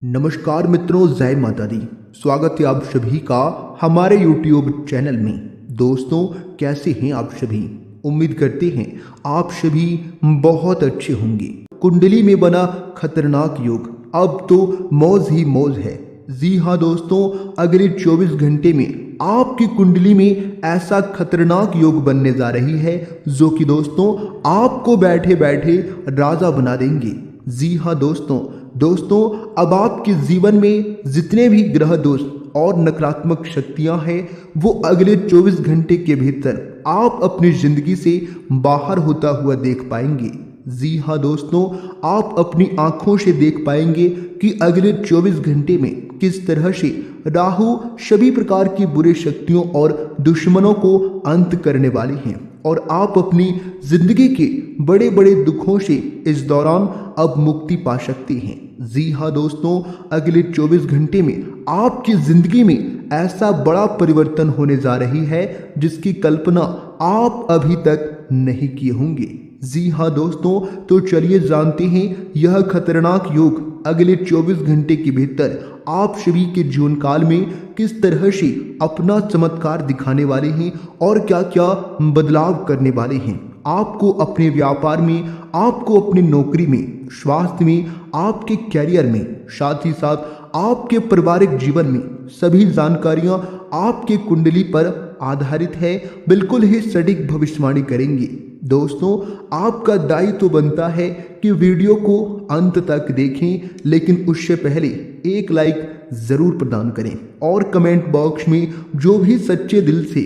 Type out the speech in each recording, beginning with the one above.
नमस्कार मित्रों, जय माता दी। स्वागत है आप सभी का हमारे YouTube चैनल में। दोस्तों, कैसे हैं आप सभी? उम्मीद करते हैं आप सभी बहुत अच्छे होंगे। कुंडली में बना खतरनाक योग अब तो मौज ही मौज है। जी हाँ दोस्तों, अगले 24 घंटे में आपकी कुंडली में ऐसा खतरनाक योग बनने जा रही है जो कि दोस्तों आपको बैठे बैठे राजा बना देंगे। जी हाँ दोस्तों, अब आपके जीवन में जितने भी ग्रह दोष और नकारात्मक शक्तियां हैं वो अगले 24 घंटे के भीतर आप अपनी जिंदगी से बाहर होता हुआ देख पाएंगे। जी हाँ दोस्तों, आप अपनी आंखों से देख पाएंगे कि अगले 24 घंटे में किस तरह से राहु सभी प्रकार की बुरी शक्तियों और दुश्मनों को अंत करने वाले हैं और आप अपनी जिंदगी के बड़े बड़े दुखों से इस दौरान अब मुक्ति पा सकते हैं। जी हाँ दोस्तों, अगले 24 घंटे में आपकी जिंदगी में ऐसा बड़ा परिवर्तन होने जा रही है जिसकी कल्पना आप अभी तक नहीं किए होंगे। जी हाँ दोस्तों, तो चलिए जानते हैं यह खतरनाक योग अगले 24 घंटे के भीतर आप सभी के जीवन काल में किस तरह से अपना चमत्कार दिखाने वाले हैं और क्या क्या बदलाव करने वाले हैं। आपको अपने व्यापार में, आपको अपनी नौकरी में, स्वास्थ्य में, आपके कैरियर में, साथ ही साथ आपके पारिवारिक जीवन में सभी जानकारियां आपके कुंडली पर आधारित है। बिल्कुल ही सटीक भविष्यवाणी करेंगे। दोस्तों, आपका दायित्व तो बनता है कि वीडियो को अंत तक देखें, लेकिन उससे पहले एक लाइक जरूर प्रदान करें और कमेंट बॉक्स में जो भी सच्चे दिल से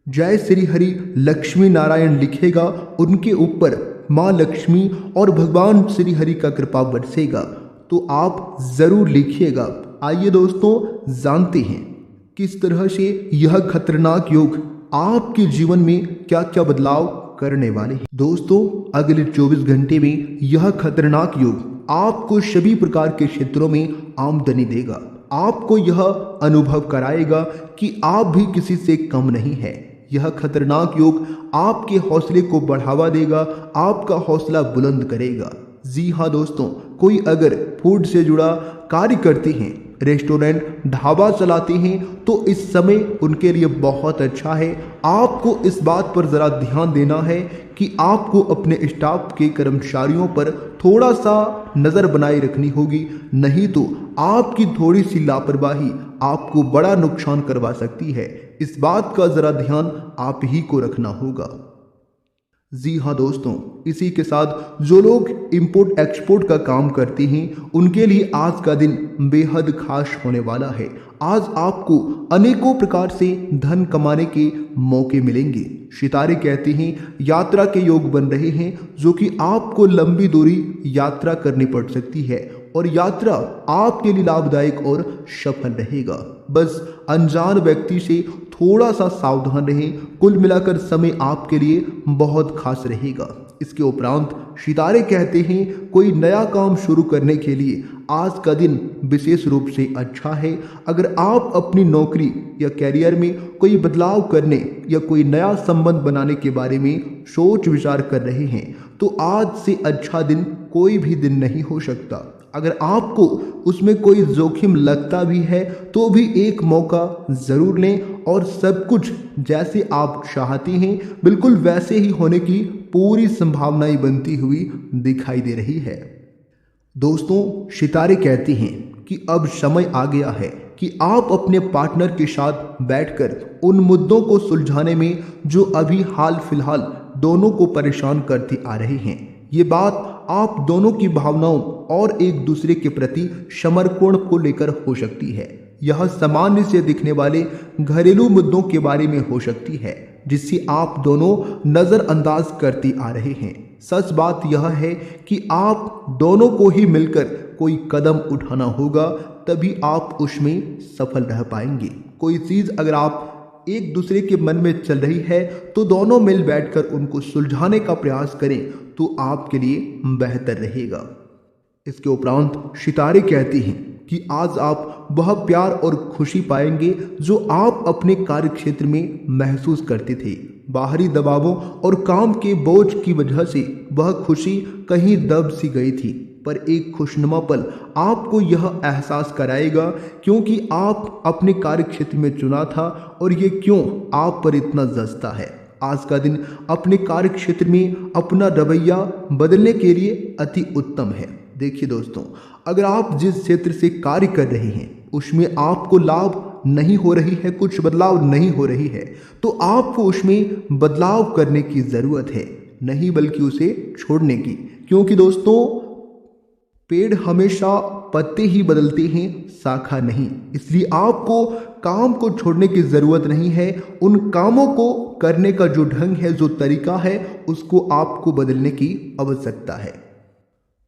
जय श्री हरि लक्ष्मी नारायण लिखेगा उनके ऊपर माँ लक्ष्मी और भगवान श्री हरि का कृपा बरसेगा। तो आप जरूर लिखिएगा। आइए दोस्तों, जानते हैं किस तरह से यह खतरनाक योग आपके जीवन में क्या क्या बदलाव करने वाले हैं। दोस्तों, अगले 24 घंटे में यह खतरनाक योग आपको सभी प्रकार के क्षेत्रों में आमदनी देगा। आपको यह अनुभव कराएगा कि आप भी किसी से कम नहीं है। यह खतरनाक योग आपके हौसले को बढ़ावा देगा, आपका हौसला बुलंद करेगा। जी हाँ दोस्तों, कोई अगर फूड से जुड़ा कार्य करते हैं, रेस्टोरेंट, ढाबा चलाते हैं, तो इस समय उनके लिए बहुत अच्छा है। आपको इस बात पर ज़रा ध्यान देना है कि आपको अपने स्टाफ के कर्मचारियों पर थोड़ा सा नज़र बनाए रखनी होगी, नहीं तो आपकी थोड़ी सी लापरवाही आपको बड़ा नुकसान करवा सकती है। इस बात का ज़रा ध्यान आप ही को रखना होगा। जी हाँ दोस्तों, इसी के साथ जो लोग इंपोर्ट एक्सपोर्ट का काम करते हैं उनके लिए आज का दिन बेहद खास होने वाला है। आज आपको अनेकों प्रकार से धन कमाने के मौके मिलेंगे। सितारे कहते हैं यात्रा के योग बन रहे हैं जो कि आपको लंबी दूरी यात्रा करनी पड़ सकती है और यात्रा आपके लिए लाभदायक और सफल रहेगा। बस अनजान व्यक्ति से थोड़ा सा सावधान रहें। कुल मिलाकर समय आपके लिए बहुत खास रहेगा। इसके उपरांत सितारे कहते हैं कोई नया काम शुरू करने के लिए आज का दिन विशेष रूप से अच्छा है। अगर आप अपनी नौकरी या कैरियर में कोई बदलाव करने या कोई नया संबंध बनाने के बारे में सोच विचार कर रहे हैं तो आज से अच्छा दिन कोई भी दिन नहीं हो सकता। अगर आपको उसमें कोई जोखिम लगता भी है तो भी एक मौका ज़रूर लें और सब कुछ जैसे आप चाहते हैं बिल्कुल वैसे ही होने की पूरी संभावनाएं बनती हुई दिखाई दे रही है। दोस्तों, सितारे कहते हैं कि अब समय आ गया है कि आप अपने पार्टनर के साथ बैठकर उन मुद्दों को सुलझाने में जो अभी हाल फिलहाल दोनों को परेशान करते आ रहे हैं। ये बात आप दोनों की भावनाओं और एक दूसरे के प्रति समर्पण को लेकर हो सकती है। यह सामान्य से दिखने वाले घरेलू मुद्दों के बारे में हो सकती है जिससे आप दोनों नज़रअंदाज करते आ रहे हैं। सच बात यह है कि आप दोनों को ही मिलकर कोई कदम उठाना होगा, तभी आप उसमें सफल रह पाएंगे। कोई चीज़ अगर आप एक दूसरे के मन में चल रही है तो दोनों मिल बैठकर उनको सुलझाने का प्रयास करें तो आपके लिए बेहतर रहेगा। इसके उपरांत सितारे कहते हैं कि आज आप वह प्यार और खुशी पाएंगे जो आप अपने कार्य क्षेत्र में महसूस करते थे। बाहरी दबावों और काम के बोझ की वजह से वह खुशी कहीं दब सी गई थी। पर एक खुशनुमा पल आपको यह एहसास कराएगा क्योंकि आप अपने कार्य क्षेत्र में चुना था और ये क्यों आप पर इतना जचता है। आज का दिन अपने कार्य क्षेत्र में अपना रवैया बदलने के लिए अति उत्तम है। देखिए दोस्तों, अगर आप जिस क्षेत्र से कार्य कर रहे हैं उसमें आपको लाभ नहीं हो रही है, कुछ बदलाव नहीं हो रही है, तो आपको उसमें बदलाव करने की ज़रूरत है, नहीं बल्कि उसे छोड़ने की। क्योंकि दोस्तों, पेड़ हमेशा पत्ते ही बदलते हैं, शाखा नहीं। इसलिए आपको काम को छोड़ने की ज़रूरत नहीं है। उन कामों को करने का जो ढंग है, जो तरीका है, उसको आपको बदलने की आवश्यकता है।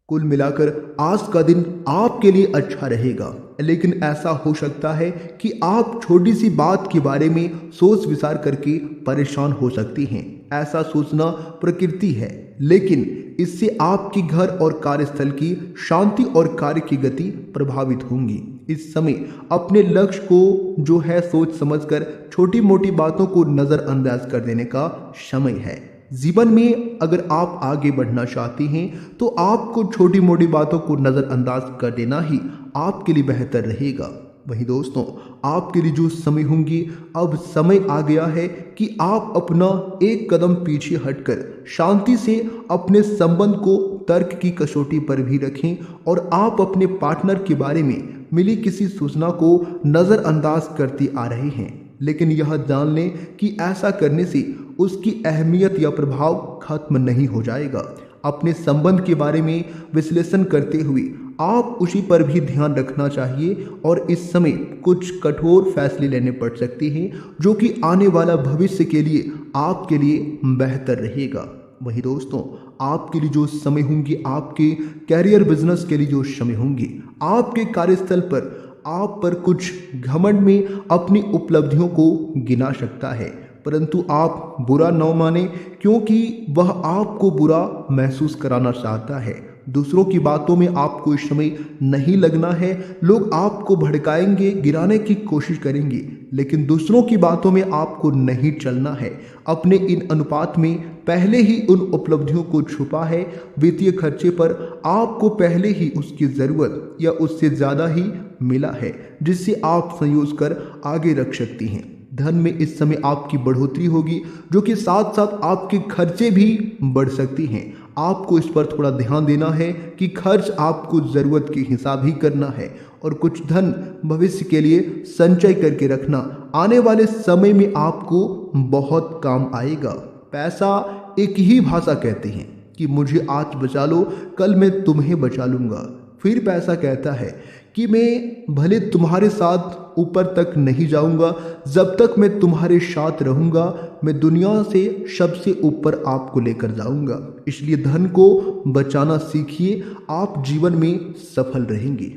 कुल मिलाकर आज का दिन आपके लिए अच्छा रहेगा, लेकिन ऐसा हो सकता है कि आप छोटी सी बात के बारे में सोच विचार करके परेशान हो सकती हैं। ऐसा सोचना प्रकृति है, लेकिन इससे आपके घर और कार्यस्थल की शांति और कार्य की गति प्रभावित होंगी। इस समय अपने लक्ष्य को जो है सोच समझकर छोटी मोटी बातों को नज़रअंदाज कर देने का समय है। जीवन में अगर आप आगे बढ़ना चाहते हैं तो आपको छोटी मोटी बातों को नज़रअंदाज कर देना ही आपके लिए बेहतर रहेगा। वहीं दोस्तों, आपके लिए जो समय होंगी, अब समय आ गया है कि आप अपना एक कदम पीछे हटकर शांति से अपने संबंध को तर्क की कसौटी पर भी रखें और आप अपने पार्टनर के बारे में मिली किसी सूचना को नज़रअंदाज करते आ रहे हैं, लेकिन यह जान लें कि ऐसा करने से उसकी अहमियत या प्रभाव खत्म नहीं हो जाएगा। अपने संबंध के बारे में विश्लेषण करते हुए आप उसी पर भी ध्यान रखना चाहिए और इस समय कुछ कठोर फैसले लेने पड़ सकते हैं जो कि आने वाला भविष्य के लिए आपके लिए बेहतर रहेगा। वहीं दोस्तों, आपके लिए जो समय होंगी, आपके कैरियर बिजनेस के लिए जो समय होंगी, आपके कार्यस्थल पर आप पर कुछ घमंड में अपनी उपलब्धियों को गिना सकता है, परंतु आप बुरा न माने क्योंकि वह आपको बुरा महसूस कराना चाहता है। दूसरों की बातों में आपको इस समय नहीं लगना है। लोग आपको भड़काएंगे, गिराने की कोशिश करेंगे, लेकिन दूसरों की बातों में आपको नहीं चलना है। अपने इन अनुपात में पहले ही उन उपलब्धियों को छुपा है। वित्तीय खर्चे पर आपको पहले ही उसकी ज़रूरत या उससे ज़्यादा ही मिला है, जिससे आप संयोज कर आगे रख सकती हैं। धन में इस समय आपकी बढ़ोतरी होगी, जो कि साथ साथ आपके खर्चे भी बढ़ सकती हैं। आपको इस पर थोड़ा ध्यान देना है कि खर्च आपको ज़रूरत के हिसाब ही करना है और कुछ धन भविष्य के लिए संचय करके रखना आने वाले समय में आपको बहुत काम आएगा। पैसा एक ही भाषा कहते हैं कि मुझे आज बचा लो, कल मैं तुम्हें बचा लूँगा। फिर पैसा कहता है कि मैं भले तुम्हारे साथ ऊपर तक नहीं जाऊंगा, जब तक मैं तुम्हारे साथ रहूंगा मैं दुनिया से सबसे ऊपर आपको लेकर जाऊंगा। इसलिए धन को बचाना सीखिए, आप जीवन में सफल रहेंगे।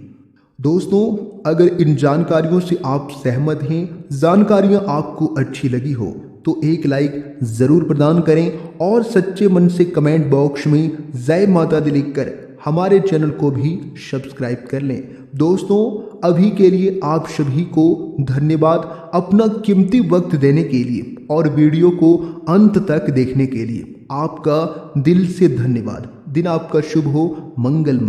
दोस्तों, अगर इन जानकारियों से आप सहमत हैं, जानकारियां आपको अच्छी लगी हो तो एक लाइक ज़रूर प्रदान करें और सच्चे मन से कमेंट बॉक्स में जय माता दी लिखकर हमारे चैनल को भी सब्सक्राइब कर लें। दोस्तों, अभी के लिए आप सभी को धन्यवाद अपना कीमती वक्त देने के लिए और वीडियो को अंत तक देखने के लिए। आपका दिल से धन्यवाद। दिन आपका शुभ हो, मंगलमय।